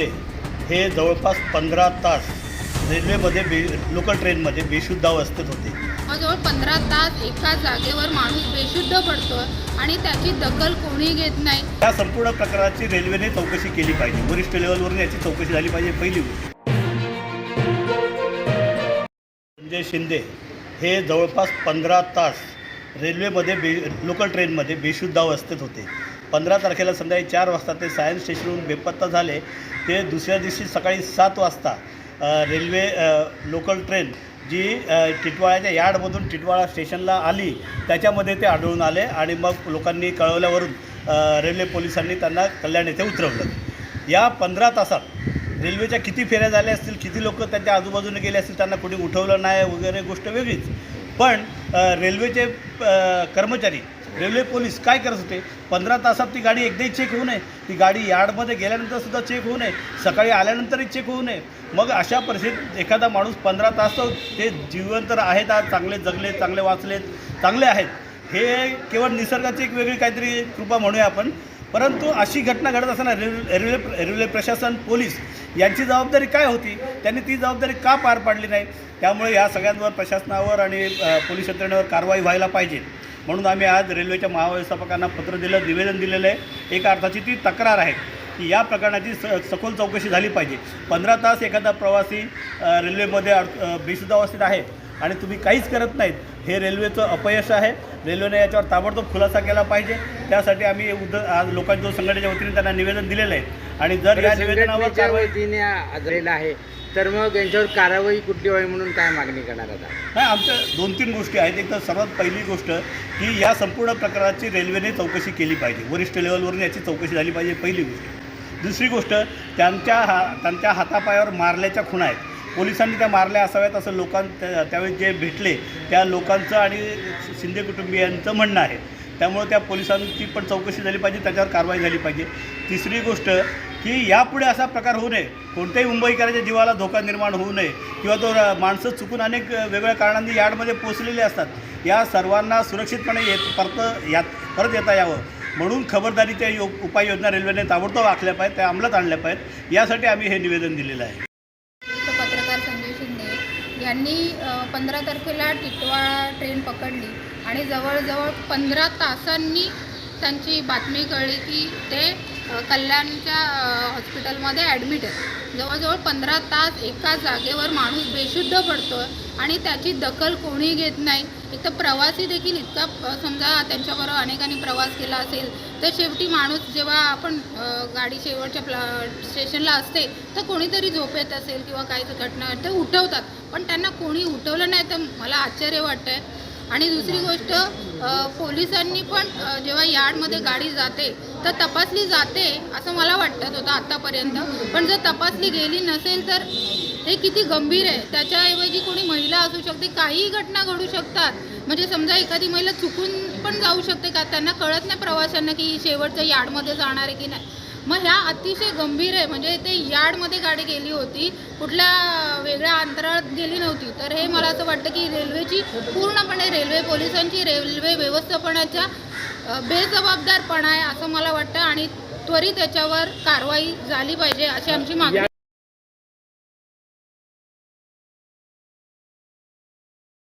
शिंदे हे जवळपास 15 तास रेल्वेमध्ये लोकल ट्रेनमध्ये बेशुद्ध अवस्थेत होते. जवळ 15 तास एका जागेवर माणूस बेशुद्ध पडतो आणि त्याची दखल कोणी घेत नाही. या संपूर्ण प्रकाराची रेल्वेने चौकशी केली पाहिजे. वरिष्ठ लेवलवरून याची चौकशी झाली पाहिजे. पहिली गोष्ट, संजय शिंदे हे जवळपास 15 तास रेल्वेमध्ये लोकल ट्रेनमध्ये बेशुद्ध अवस्थेत होते. 15 तारखेला संध्याकाळी 4 वाजता ते सायन्स स्टेशनवरून बेपत्ता झाले. ते दुसऱ्या दिवशी सकाळी 7 वाजता रेल्वे लोकल ट्रेन जी टिटवाळ्याच्या यार्डमधून टिटवाळा स्टेशनला आली त्याच्यामध्ये ते आढळून आले आणि मग लोकांनी कळवल्यावरून रेल्वे पोलिसांनी त्यांना कल्याण येथे उतरवलं. या 15 तासात रेल्वेच्या किती फेऱ्या झाल्या असतील, किती लोक त्यांच्या आजूबाजूने गेले असतील, त्यांना कोणी उठवलं नाही वगैरे गोष्ट वेगळीच. पण रेल्वेचे कर्मचारी, रेल्वे पोलीस काय करत होते? 15 तासात ती गाडी एकदाही चेक होऊ नये, ती गाडी यार्डमध्ये गेल्यानंतरसुद्धा चेक होऊ नये, सकाळी आल्यानंतरही चेक होऊ नये. मग अशा परिस्थितीत एखादा माणूस 15 तास ते जिवंत आहेत, आज चांगले जगलेत, चांगले वाचलेत, चांगले आहेत, हे केवळ निसर्गाची एक वेगळी काहीतरी कृपा म्हणूया आपण. परंतु अशी घटना घडत असताना रेल्वे प्रशासन, पोलीस यांची जबाबदारी काय होती? त्यांनी ती जबाबदारी का पार पाडली नाही? त्यामुळे या सगळ्यांवर प्रशासनावर आणि पोलीस यंत्रणेवर कारवाई व्हायला पाहिजे. म्हणून आम्ही आज रेल्वेच्या महाव्यवस्थापकांना पत्र दिलं, निवेदन दिलेलं आहे. एका अर्थाची ती तक्रार आहे की या प्रकरणाची सखोल चौकशी झाली पाहिजे. 15 तास एखादा प्रवासी रेल्वेमध्ये बेशुद्ध अवस्थेत आहे आणि तुम्ही काहीच करत नाहीत, हे रेल्वेचं अपयश आहे. रेल्वेने याच्यावर ताबडतोब खुलासा केला पाहिजे. त्यासाठी आम्ही आज लोकांच्या संघटनेच्या वतीने त्यांना निवेदन दिलेलं आहे. आणि जर या निवेदनावर कारवाईने आढळलेलं आहे तर मग यांच्यावर कारवाई कुठली व्हावी म्हणून काय मागणी करणार आता? नाही, आमच्या 2-3 गोष्टी आहेत. एक तर सर्वात पहिली गोष्ट की या संपूर्ण प्रकाराची रेल्वेने चौकशी केली पाहिजे. वरिष्ठ लेवलवरून याची चौकशी झाली पाहिजे. पहिली गोष्ट. दुसरी गोष्ट, त्यांच्या हातापायावर मारल्याच्या खुणा आहेत. पोलिसांनी त्या मारल्या असाव्यात असं त्यावेळी जे भेटले त्या लोकांचं आणि शिंदे कुटुंबियांचं म्हणणं आहे. त्यामुळे त्या पोलिसांची पण चौकशी झाली पाहिजे, त्याच्यावर कारवाई झाली पाहिजे. तिसरी गोष्ट की यापुढे असा प्रकार होऊ नये, कोणत्याही मुंबईकरांच्या जीवाला धोका निर्माण होऊ नये किंवा तो माणसं चुकून अनेक वेगवेगळ्या कारणांनी यार्डमध्ये पोचलेले असतात. या सर्वांना सुरक्षितपणे परत येता यावं म्हणून खबरदारीच्या उपाययोजना रेल्वेने ताबडतोब आखल्या पाहिजेत, त्या अंमलात आणल्या पाहिजेत. यासाठी आम्ही हे निवेदन दिलेलं आहे. पत्रकार संजय शिंदे यांनी 15 तारखेला टिटवाळा ट्रेन पकडली आणि जवळजवळ 15 तासांनी त्यांची बातमी कळली की ते कल्याणच्या हॉस्पिटलमध्ये ॲडमिट आहे. जवळजवळ 15 तास एका जागेवर माणूस बेशुद्ध पडतो आणि त्याची दखल कोणी घेत नाही. एक तर प्रवासी देखील इतका, समजा त्यांच्याबरोबर अनेकांनी प्रवास केला असेल तर शेवटी माणूस जेव्हा आपण गाडी शेवटच्या स्टेशनला असते तर कोणीतरी झोपेत असेल किंवा काही घटना ते उठवतात, पण त्यांना कोणी उठवलं नाही तर मला आश्चर्य वाटतं आहे. आणि दुसरी गोष्ट, पोलिसांनी पण जेव्हा यार्डमध्ये गाडी जाते तर तपासली जाते असं मला वाटत होतं आत्तापर्यंत, पण जर तपासली गेली नसेल तर हे किती गंभीर आहे. त्याच्याऐवजी कोणी महिला असू शकते, काहीही घटना घडू शकतात. म्हणजे समजा एखादी महिला चुकून पण जाऊ शकते का? त्यांना कळत नाही प्रवाशांना की शेवटच्या यार्डमध्ये जाणार आहे की नाही. मग ह्या अतिशय गंभीर आहे. म्हणजे ते यार्डमध्ये गाडी गेली होती, कुठल्या वेगळ्या अंतराळात गेली नव्हती. तर हे मला असं वाटतं की रेल्वेची पूर्णपणे, रेल्वे पोलिसांची रेल्वे व्यवस्थापनाच्या बेजबाबदारपणा आहे असं मला वाटतं आणि त्वरित त्याच्यावर कारवाई झाली पाहिजे अशी आमची मागणी.